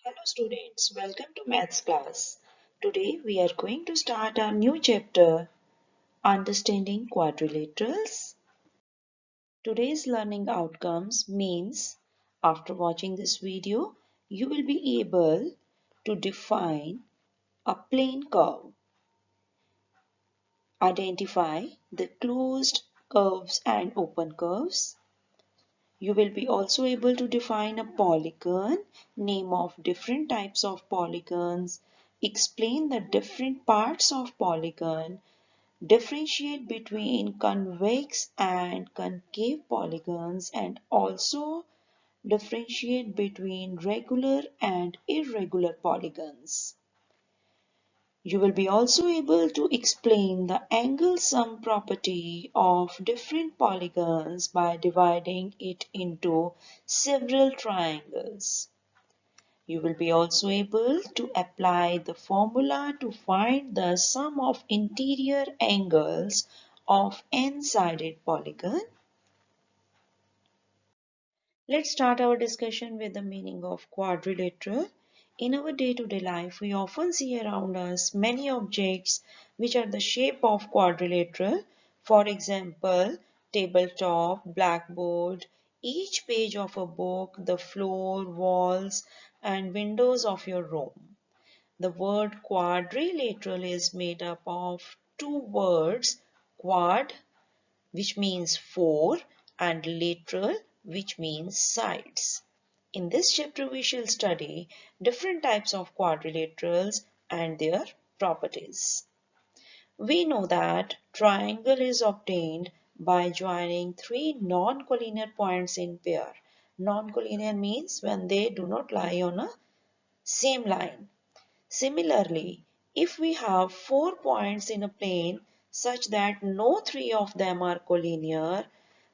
Hello students, welcome to Maths class. Today we are going to start our new chapter, Understanding Quadrilaterals. Today's learning outcomes means after watching this video, you will be able to define a plane curve, identify the closed curves and open curves. You will be also able to define a polygon, name of different types of polygons, explain the different parts of polygon, differentiate between convex and concave polygons, and also differentiate between regular and irregular polygons. You will be also able to explain the angle sum property of different polygons by dividing it into several triangles. You will be also able to apply the formula to find the sum of interior angles of n-sided polygon. Let's start our discussion with the meaning of quadrilateral. In our day-to-day life, we often see around us many objects which are the shape of quadrilateral. For example, tabletop, blackboard, each page of a book, the floor, walls, and windows of your room. The word quadrilateral is made up of two words, quad, which means four, and lateral, which means sides. In this chapter, we shall study different types of quadrilaterals and their properties. We know that triangle is obtained by joining three non-collinear points in pair. Non-collinear means when they do not lie on a same line. Similarly, if we have 4 points in a plane such that no three of them are collinear,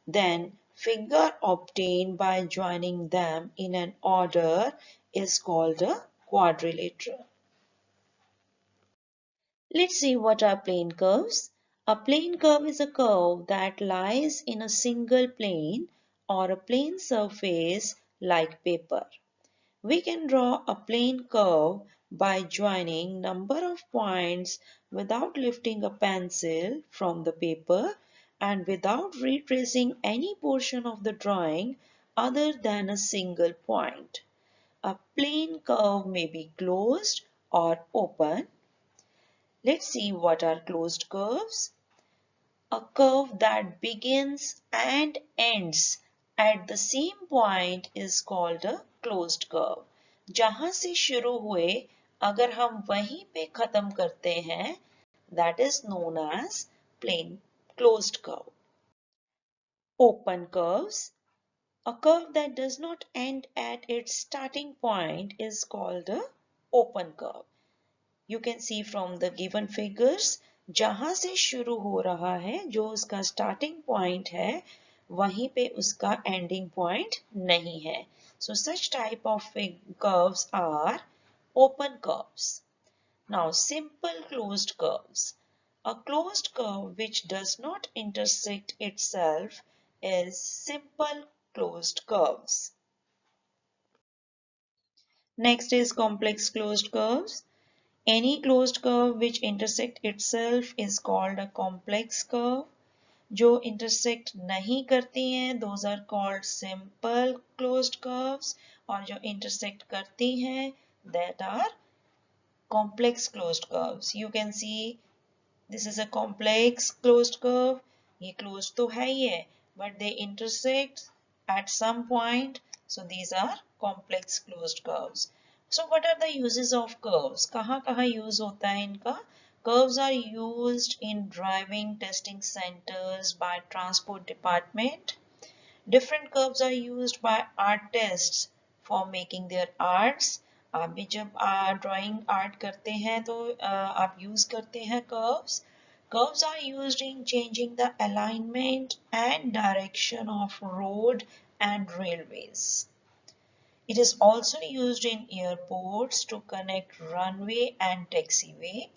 then figure obtained by joining them in an order is called a quadrilateral. Let's see what are plane curves. A plane curve is a curve that lies in a single plane or a plane surface like paper. We can draw a plane curve by joining number of points without lifting a pencil from the paper and without retracing any portion of the drawing other than a single point. A plane curve may be closed or open. Let's see what are closed curves. A curve that begins and ends at the same point is called a closed curve. जहां से शुरू हुए अगर हम वहीं पे खत्म करते हैं, that is known as plane closed curve. Open curves. A curve that does not end at its starting point is called a open curve. You can see from the given figures, जहां से शुरू हो रहा है, जो उसका starting point है, वहीं पे उसका ending point नहीं है. So such type of curves are open curves. Now simple closed curves. A closed curve which does not intersect itself is simple closed curves. Next is complex closed curves. Any closed curve which intersect itself is called a complex curve. जो intersect नहीं करती हैं, those are called simple closed curves. और जो intersect करती हैं, that are complex closed curves. You can see this is a complex closed curve. ये closed तो है ही है, but they intersect at some point. So these are complex closed curves. So what are the uses of curves? कहाँ कहाँ use होता है इनका? Curves are used in driving testing centers by transport department. Different curves are used by artists for making their arts. आप भी जब drawing art करते हैं तो आप use करते हैं curves. Curves are used in changing the alignment and direction of road and railways. It is also used in airports to connect runway and taxiway.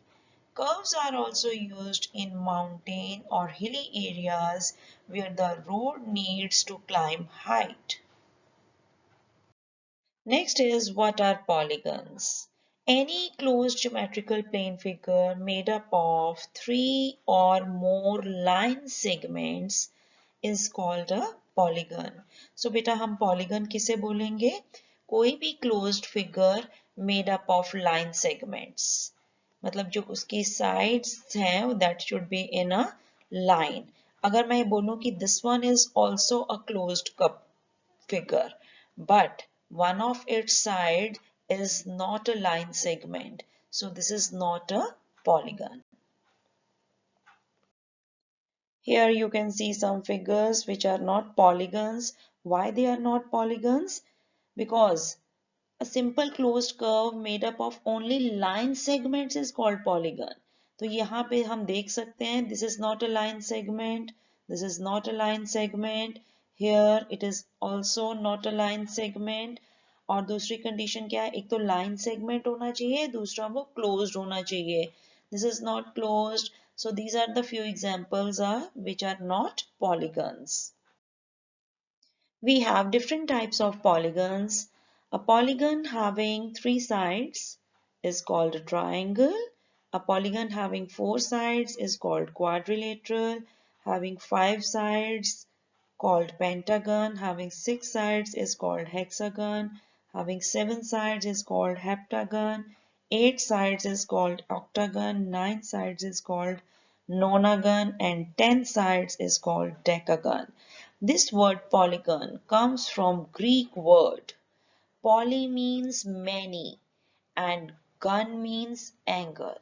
Curves are also used in mountain or hilly areas where the road needs to climb height. Next is, what are polygons? Any closed geometrical plane figure made up of three or more line segments is called a polygon. So बेटा हम polygon किसे बोलेंगे? कोई भी closed figure made up of line segments. मतलब जो उसकी sides हैं that should be in a line. अगर मैं बोलूं कि this one is also a closed cup figure, but one of its side is not a line segment, so this is not a polygon. Here you can see some figures which are not polygons. Why they are not polygons? Because a simple closed curve made up of only line segments is called polygon. तो यहाँ पे हम देख सकते हैं, this is not a line segment, this is not a line segment, here it is also not a line segment. और दूसरी condition क्या है, एक तो लाइन सेगमेंट होना चाहिए, दूसरा वो क्लोज्ड होना चाहिए. This is not closed. So these are the few examples which are not polygons. We have different types of polygons. A polygon having three sides is called a triangle. A polygon having four sides is called quadrilateral. Having five sides called pentagon. Having six sides is called hexagon. Having seven sides is called heptagon. Eight sides is called octagon. Nine sides is called nonagon, and 10 sides is called decagon. This word polygon comes from Greek word. Poly means many and gun means angle.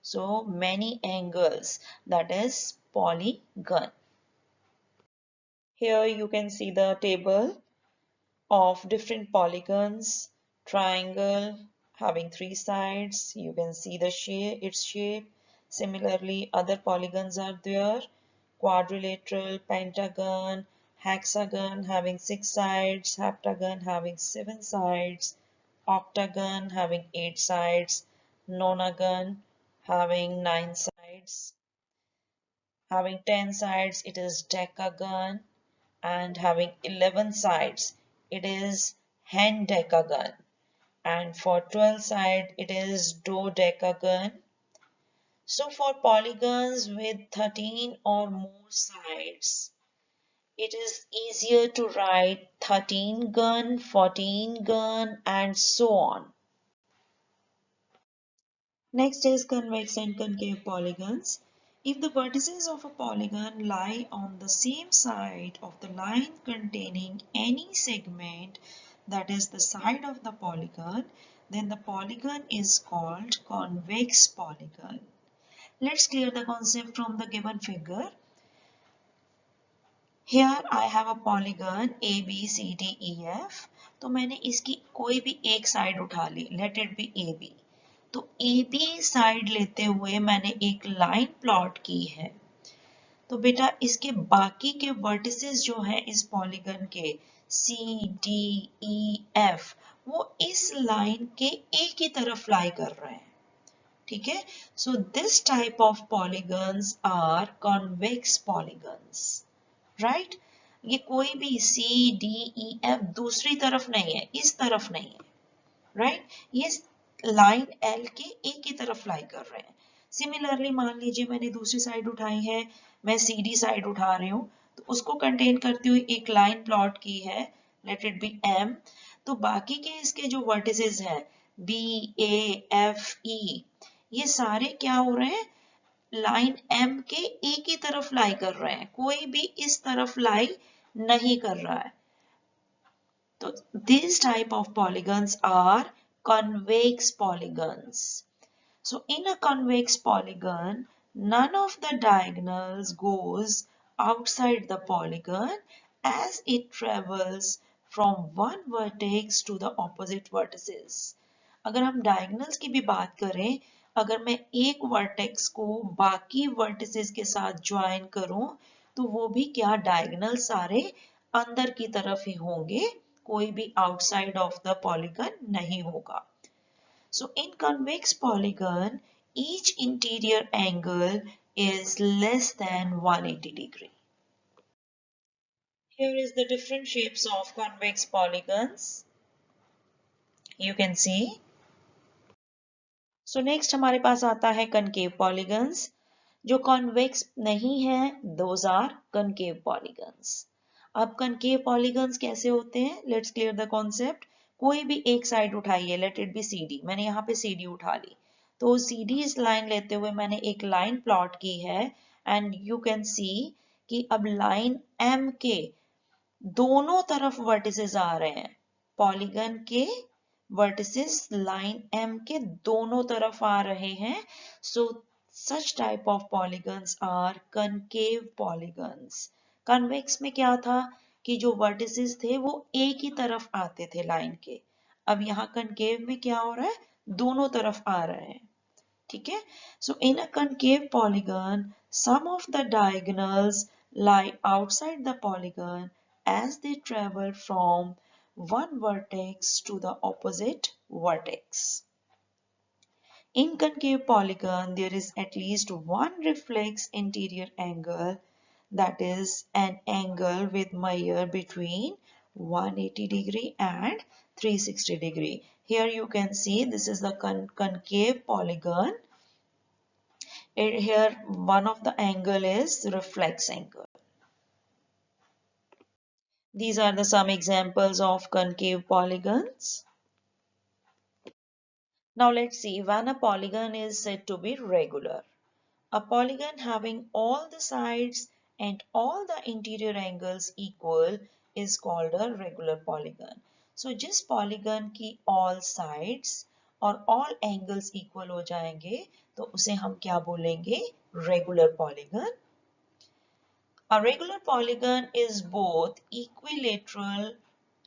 So many angles, that is polygon. Here you can see the table of different polygons. Triangle having three sides, you can see the shape, its shape. Similarly, other polygons are there. Quadrilateral, pentagon, hexagon having six sides, heptagon having seven sides, octagon having eight sides, nonagon having nine sides, having 10 sides it is decagon, and having 11 sides it is hendecagon, and for 12 side it is dodecagon. So for polygons with 13 or more sides, it is easier to write 13 gun, 14 gun, and so on. Next is convex and concave polygons. If the vertices of a polygon lie on the same side of the line containing any segment, that is the side of the polygon, then the polygon is called convex polygon. Let's clear the concept from the given figure. Here I have a polygon A, B, C, D, E, F. तो मैंने इसकी कोई भी एक side उठा ली, let it be AB. तो AB side लेते हुए मैंने एक लाइन प्लॉट की है. तो बेटा इसके बाकी के वर्टिसेस जो हैं इस पॉलीगन के C, D, E, F, वो इस लाइन के एक ही तरफ लाई कर रहे हैं. ठीक है, so this type of polygons are convex polygons. Right, ये कोई भी C, D, E, F दूसरी तरफ नहीं है, इस तरफ नहीं है. राइट, ये लाइन L के एक ही तरफ लाई कर रहे हैं. सिमिलरली मान लीजिए मैंने दूसरी साइड उठाई है, मैं CD साइड उठा रही हूँ, तो उसको कंटेन करती हुई एक लाइन प्लॉट की है, लेट इट बी M. तो बाकी के इसके जो वर्टिसेस हैं B, A, F, E, ये सारे क्या हो रहे हैं, लाइन M के एक ही तरफ लाई कर रहे हैं, कोई भी इस तरफ लाई नहीं कर रहा है. तो these type of polygons are convex polygons. So in a convex polygon, none of the diagonals goes outside the polygon as it travels from one vertex to the opposite vertices. अगर हम डायगोनल्स की भी बात करें, अगर मैं एक vertex को बाकी वर्टिसेस के साथ ज्वाइन करूं, तो वो भी क्या डायगोनल सारे अंदर की तरफ ही होंगे, कोई भी आउटसाइड ऑफ द पॉलीगन नहीं होगा. So in convex polygon, each interior angle is less than 180 degree. Here is the different shapes of convex polygons. You can see. So next हमारे पास आता है concave polygons. जो कॉन्वेक्स नहीं है those are concave polygons. अब concave polygons कैसे होते हैं? Let's clear the concept. कोई भी एक साइड उठाइए, let it be CD. मैंने यहाँ पे CD उठा ली, तो CD इस लाइन लेते हुए मैंने एक लाइन प्लॉट की है एंड यू कैन सी कि अब लाइन M के दोनों तरफ वर्टिसेस आ रहे हैं. पॉलीगन के वर्टिसेस लाइन M के दोनों तरफ आ रहे हैं. सो such type of polygons are concave polygons. Convex में क्या था कि जो वर्टिसेस थे वो एक ही तरफ आते थे लाइन के. अब यहाँ कनकेव में क्या हो रहा है, दोनों तरफ आ रहे हैं. ठीक है. So in a concave polygon, some of the diagonals lie outside the polygon as they travel from one vertex to the opposite vertex. In concave polygon, there is at least one reflex interior angle, that is an angle with measure between 180 degree and 360 degree. Here you can see this is the concave polygon. Here one of the angle is reflex angle. These are the some examples of concave polygons. Now let's see when a polygon is said to be regular. A polygon having all the sides and all the interior angles equal is called a regular polygon. So जिस polygon की all sides और all angles equal हो जाएंगे तो उसे हम क्या बोलेंगे, regular polygon. A regular polygon is both equilateral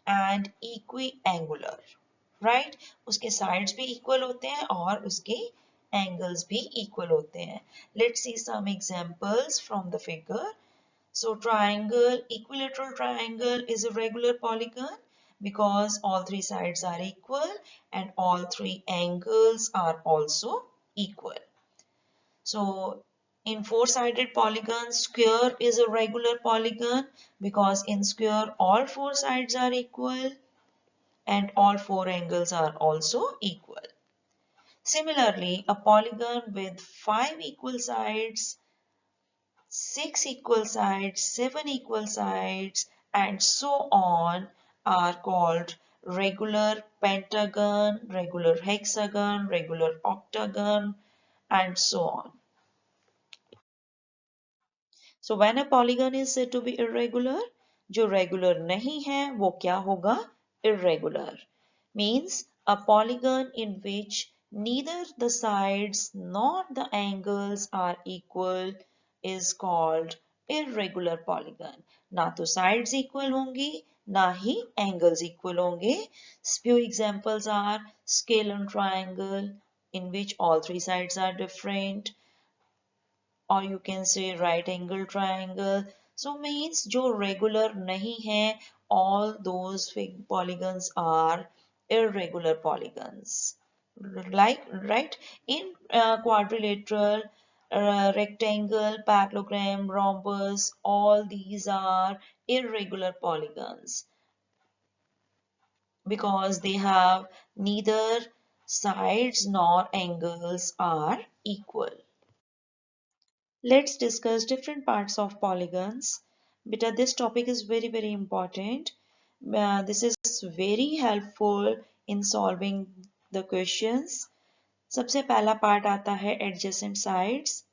and equiangular, right? उसके sides भी equal होते हैं और उसके angles भी equal होते हैं. Let's see some examples from the figure. So triangle, equilateral triangle is a regular polygon because all three sides are equal and all three angles are also equal. So in four-sided polygon, square is a regular polygon because in square all four sides are equal and all four angles are also equal. Similarly, a polygon with 5 equal sides, 6 equal sides, 7 equal sides, and so on are called regular pentagon, regular hexagon, regular octagon, and so on. So when a polygon is said to be irregular, जो regular नहीं है वो क्या होगा, irregular. Means a polygon in which neither the sides nor the angles are equal is called irregular polygon. ना तो sides equal होंगी ना ही angles equal होंगे. Few examples are scalene triangle in which all three sides are different, or you can say right angle triangle. So means जो regular नहीं है, all those polygons are irregular polygons. Like, right? In quadrilateral, rectangle, parallelogram, rhombus, all these are irregular polygons because they have neither sides nor angles are equal. Let's discuss different parts of polygons. Beta, this topic is very important. This is very helpful in solving the questions. सबसे पहला part आता है adjacent sides.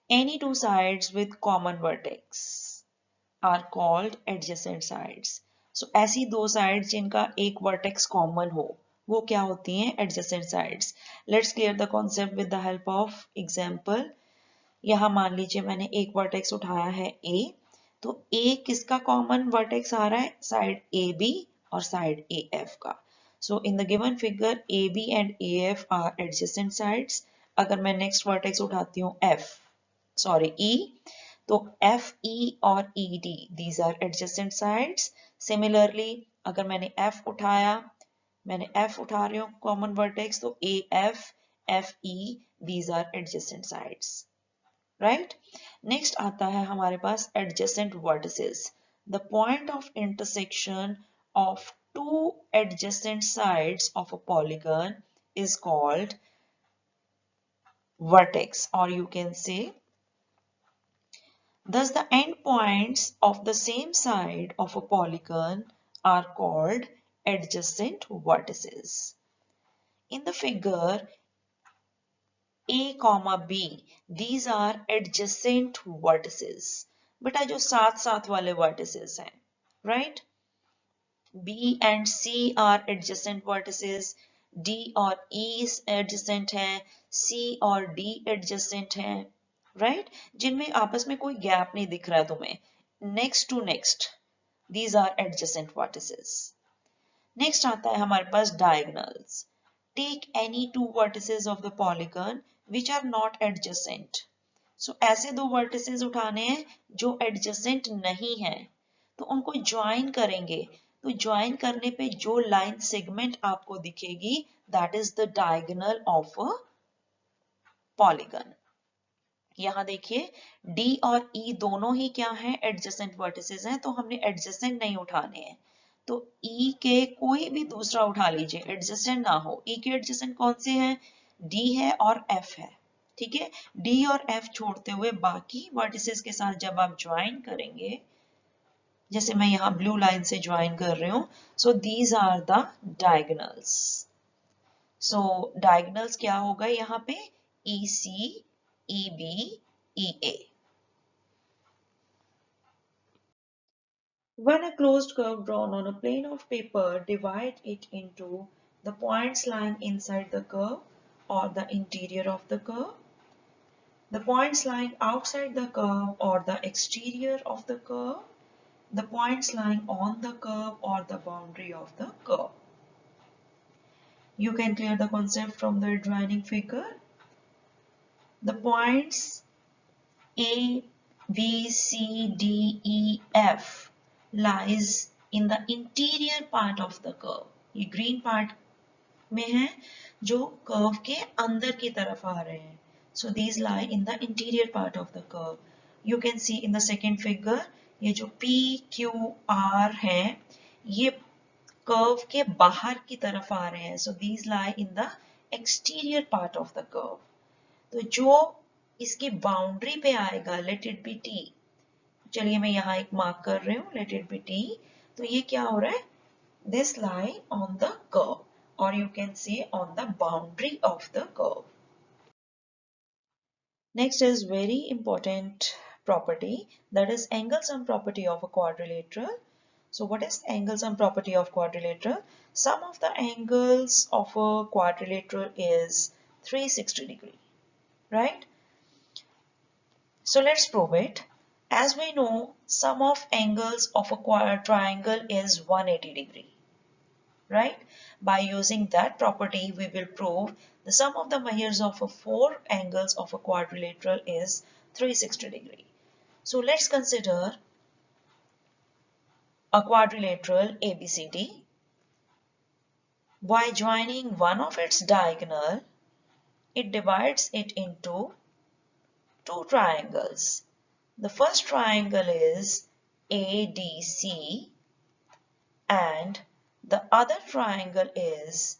Any two sides with common vertex are called adjacent sides. So ऐसी दो sides जिनका एक vertex common हो, वो क्या होती हैं, adjacent sides. Let's clear the concept with the help of example. यहाँ मान लीजिए मैंने एक वर्टेक्स उठाया है A, तो A किसका कॉमन वर्टेक्स आ रहा है, साइड AB और साइड AF का. So in the given figure AB and AF are adjacent sides. अगर मैं नेक्स्ट वर्टेक्स उठाती हूँ E, तो FE और ED these are adjacent sides. Similarly अगर मैंने F उठा रही हूँ कॉमन वर्टेक्स, तो AF FE दीज आर एडजेसेंट साइड्स. राइट. नेक्स्ट आता है हमारे पास adjacent vertices, the point of intersection of two adjacent sides of a polygon is called vertex, or you can say, thus the endpoints of the same side of a polygon are called adjacent vertices. In the figure A comma B, these are adjacent vertices. बेटा जो साथ साथ वाले vertices हैं, right? B and C are adjacent vertices. D और E adjacent हैं. C और D adjacent हैं. Right? जिनमें आपस में कोई gap नहीं दिख रहा है तुम्हें. Next to next. These are adjacent vertices. Next आता है हमारे पास diagonals. Take any two vertices of the polygon which are not adjacent. So ऐसे दो vertices उठाने हैं जो adjacent नहीं हैं. तो उनको ज्वाइन करेंगे. तो ज्वाइन करने पे जो लाइन सेगमेंट आपको दिखेगी that is the diagonal of a polygon. यहां देखिए D और E दोनों ही क्या हैं, एडजेसेंट वर्टिसेस हैं, तो हमने एडजेसेंट नहीं उठाने हैं. तो E के कोई भी दूसरा उठा लीजिए, एडजेसेंट ना हो. E के एडजेसेंट कौन से हैं, D है और F है. ठीक है, D और F छोड़ते हुए बाकी वर्टिसेस के साथ जब आप ज्वाइन करेंगे, जैसे मैं यहाँ ब्लू लाइन से ज्वाइन कर रही हूँ, so these are the diagonals. So diagonals क्या होगा यहाँ पे, EC, EB, EA. When a closed curve drawn on a plane of paper, divide it into the points lying inside the curve or the interior of the curve, the points lying outside the curve or the exterior of the curve, the points lying on the curve or the boundary of the curve. You can clear the concept from the adjoining figure. The points A, B, C, D, E, F lies in the interior part of the curve. ये green part में है जो curve के अंदर की तरफ आ रहे हैं. So these lie in the interior part of the curve. You can see in the second figure ये जो P, Q, R हैं ये कर्व के बाहर की तरफ आ रहे हैं. So these lie in the exterior part of the curve. तो जो इसकी बाउंड्री पे आएगा, लेट इट बी टी. चलिए मैं यहाँ एक मार्क कर रही हूँ, लेट इट बी टी. तो ये क्या हो रहा है, this lie on the curve, और you can say on the boundary of the curve. Next is very important property, that is angle sum property of a quadrilateral. So what is angle sum property of quadrilateral? Sum of the angles of a quadrilateral is 360 degree, right? So let's prove it. As we know, sum of angles of a triangle is 180 degree, right? By using that property, we will prove the sum of the measures of four angles of a quadrilateral is 360 degree. So let's consider a quadrilateral ABCD. By joining one of its diagonal, it divides it into two triangles. The first triangle is ADC and the other triangle is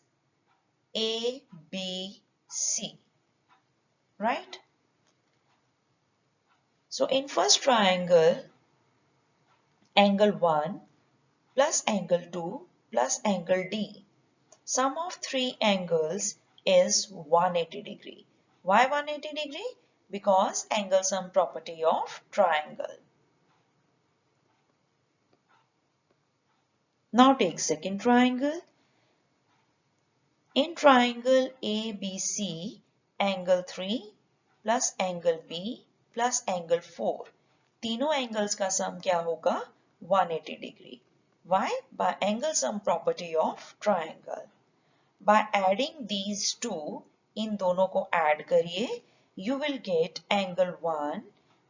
ABC, right? So in first triangle, angle 1 plus angle 2 plus angle D. Sum of three angles is 180 degree. Why 180 degree? Because angle sum property of triangle. Now take second triangle. In triangle ABC, angle 3 plus angle B plus angle 4. तीनों angles का sum क्या होगा? 180 degree. Why? By angle sum property of triangle. By adding these two, इन दोनों को add करिए, you will get angle 1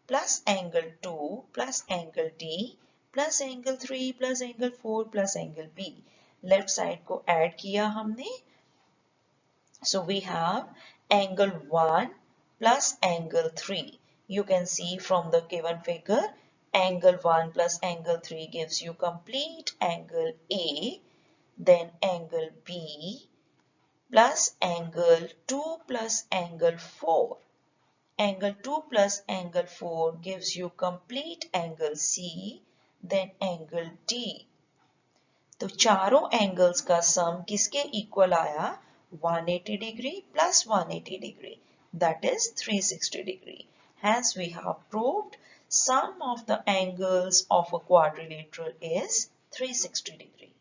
plus angle 2 plus angle D plus angle 3 plus angle 4 plus angle B. Left side को add किया हमने. So we have angle 1 plus angle 3. You can see from the given figure, angle 1 plus angle 3 gives you complete angle A. then angle B plus angle 2 plus angle 4. Angle 2 plus angle 4 gives you complete angle C, then angle D. तो चारों angles का सम किसके equal आया? 180 degree plus 180 degree, that is 360 degree. Hence we have proved sum of the angles of a quadrilateral is 360 degree.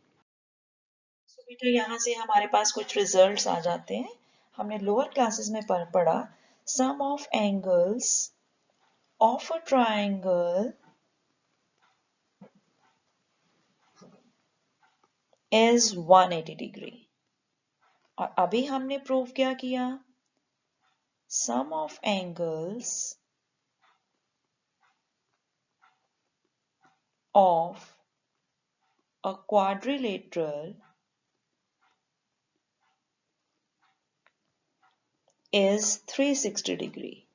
So बेटा यहाँ से हमारे पास कुछ रिजल्ट्स आ जाते हैं. हमने लोअर क्लासेस में पढ़ा sum of angles of a triangle is 180 degree. और अभी हमने प्रूव क्या किया? Sum of angles of a quadrilateral is 360 degree.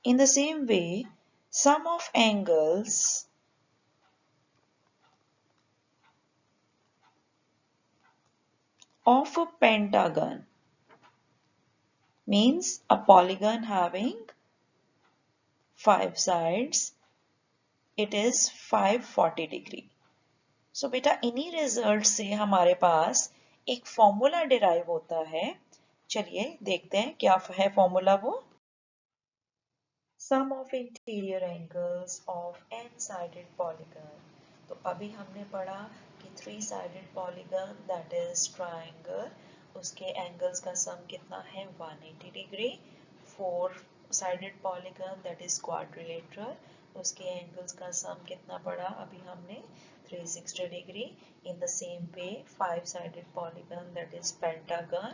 In the same way, sum of angles of a pentagon means a polygon having 5 sides, it is 540 degree. So बेटा इन्हीं result से हमारे पास एक फॉर्मूला डिराइव होता है. चलिए देखते हैं क्या है फॉर्मूला वो. Sum of interior angles of n-sided polygon. तो अभी हमने पढ़ा कि 3-sided polygon that is triangle, उसके angles का sum कितना है? 180 degree. 4-sided polygon that is quadrilateral, उसके angles का sum कितना पड़ा अभी हमने? 360 degree. In the same way, 5-sided polygon that is pentagon,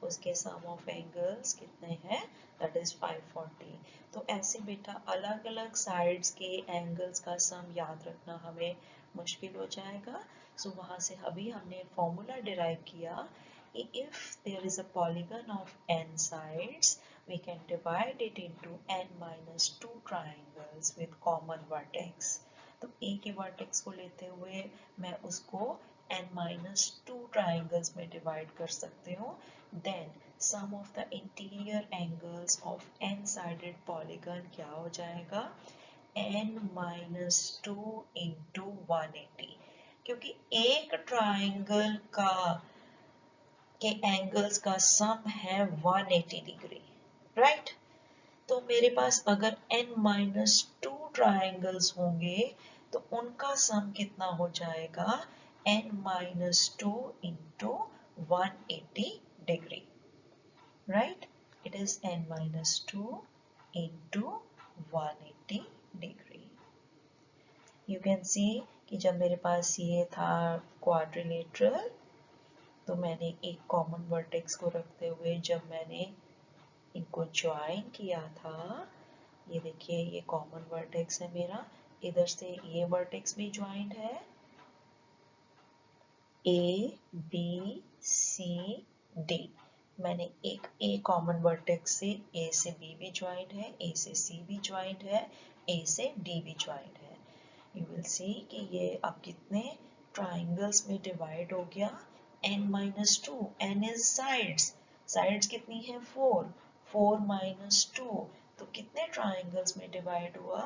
उसके sum of angles कितने हैं? That is 540. तो ऐसे बेटा अलग अलग साइड्स के एंगल्स का सम याद रखना हमें मुश्किल हो जाएगा. सो वहां से अभी हमने फॉर्मूला डिराइव किया. If there is a polygon of n sides, we can divide it into n minus 2 triangles with common vertex. तो एक ही वर्टेक्स को लेते हुए मैं उसको n minus 2 triangles में डिवाइड कर सकती हूँ. Then sum of the interior angles of n-sided polygon क्या हो जाएगा? n minus 2 into 180. क्योंकि एक ट्राइंगल का के एंगल्स का सम है 180 डिग्री, राइट? तो मेरे पास अगर n minus 2 ट्राइंगल्स होंगे तो उनका सम कितना हो जाएगा? n minus 2 into 180 degree. Right? It is n minus 2 into 180 degree. You can see कि जब मेरे पास ये था quadrilateral, तो मैंने एक कॉमन वर्टेक्स को रखते हुए जब मैंने इनको ज्वाइन किया था, ये देखिए ये कॉमन वर्टेक्स है मेरा, इधर से ये वर्टेक्स भी ज्वाइंट है, A, B, C, D. मैंने एक A कॉमन वर्टेक्स से A से B भी ज्वाइंट है, A से C भी ज्वाइंट है, A से D भी ज्वाइंट है. यू विल सी कि ये अब कितने ट्राइंगल्स में डिवाइड हो गया? n minus 2. n is sides. Sides कितनी है? 4. 4 minus 2. तो कितने ट्राइंगल्स में डिवाइड हुआ?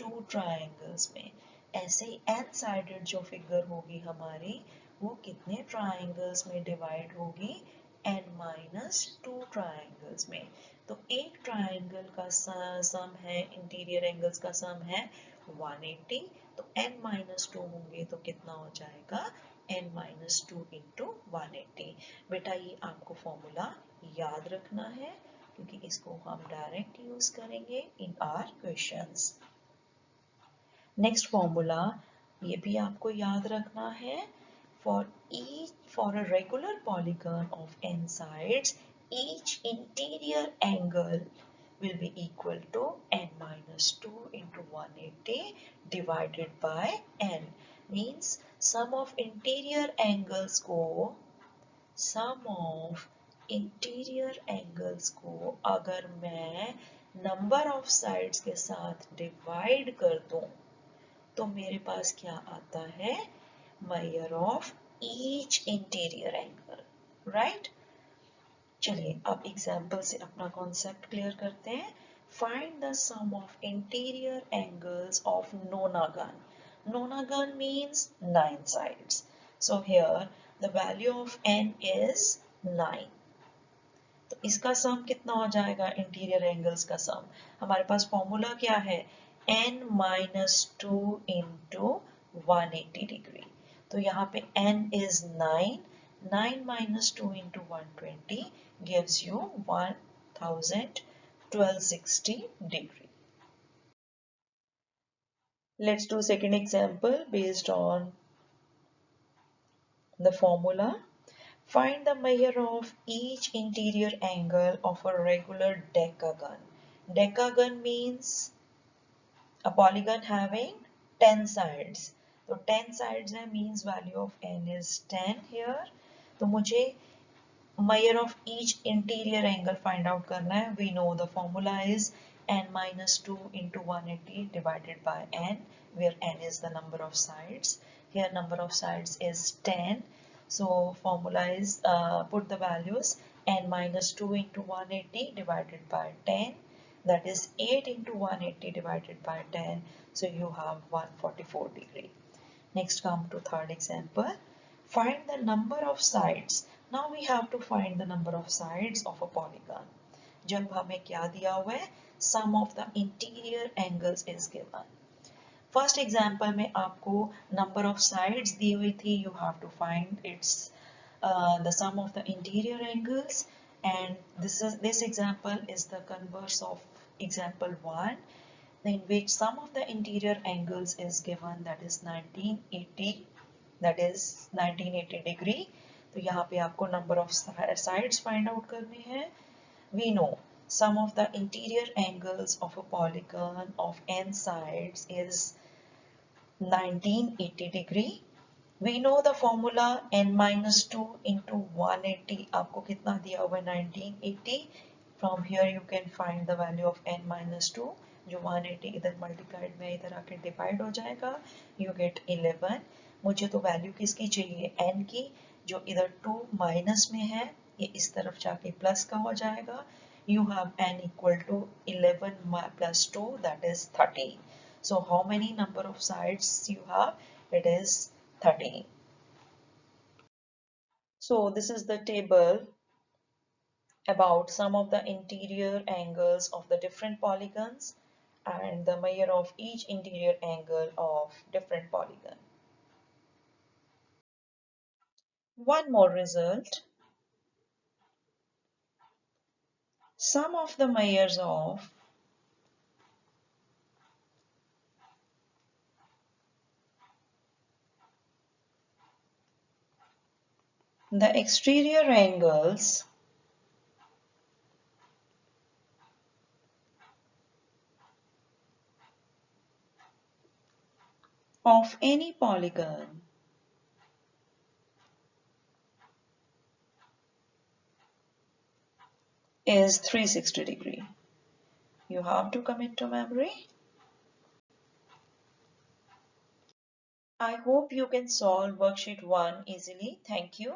2 ट्राइंगल्स में. ऐसे ही n साइडेड जो फिगर होगी हमारी, वो कितने ट्राइंगल्स में डिवाइड होगी? n minus 2 ट्राइंगल्स में. तो एक ट्राइंगल का सम है, इंटीरियर एंगल्स का सम है 180. तो n minus 2 होंगे तो कितना हो जाएगा? n minus 2 into 180. बेटा ये आपको फॉर्मूला याद रखना है क्योंकि इसको हम डायरेक्ट यूज करेंगे in our questions. Next formula ये भी आपको याद रखना है. For a regular polygon of n sides, each interior angle will be equal to n minus 2 into 180 divided by n. Means sum of interior angles को अगर मैं number of sides के साथ divide कर दूं तो मेरे पास क्या आता है? Measure of each interior angle, right? चलिए अब एग्जाम्पल से अपना कॉन्सेप्ट क्लियर करते हैं. Find the sum of interior angles of nonagon. Nonagon means 9 sides. So here the value of n is 9. तो इसका सम कितना हो जाएगा? इंटीरियर एंगल्स का सम. हमारे पास फॉर्मूला क्या है? n minus two into 180 degree. तो यहाँ पे n is 9. 9 minus 2 into 120 gives you 1260 degree. Let's do second example based on the formula. Find the measure of each interior angle of a regular decagon. Decagon means a polygon having 10 sides. So 10 sides है means value of n is 10 here. तो मुझे measure of each interior angle find out करना है. We know the formula is n minus 2 into 180 divided by n, where n is the number of sides. Here number of sides is 10. So formula is put the values n minus 2 into 180 divided by 10. That is 8 into 180 divided by 10. So you have 144 degree. Next come to third example. Find the number of sides. Now we have to find the number of sides of a polygon. जब हमें क्या दिया हुआ है? Sum of the interior angles is given. First example में आपको number of sides दी हुई थी. You have to find its the sum of the interior angles, and this example is the converse of example 1, in which sum of the interior angles is given, that is 1980, that is 1980 degree. तो यहाँ पे आपको number of sides find out करने हैं. We know sum of the interior angles of a polygon of n sides is 1980 degree. We know the formula n minus 2 into 180. आपको कितना दिया हुआ है? 1980. From here you can find the value of n minus 2. जो 180 इधर multiplied में इधर आके डिवाइड हो जाएगा. You get 11. मुझे तो वैल्यू किसकी चाहिए? n की. जो इधर 2 माइनस में है ये इस तरफ जाके प्लस का हो जाएगा. You have n equal to 11 plus 2, that is 13. So how many number of sides you have? It is 13. So this is the table about some of the interior angles of the different polygons and the measure of each interior angle of different polygon. One more result. Sum of the measures of the exterior angles of any polygon is 360 degree. You have to commit to memory. I hope you can solve worksheet 1 easily. Thank you.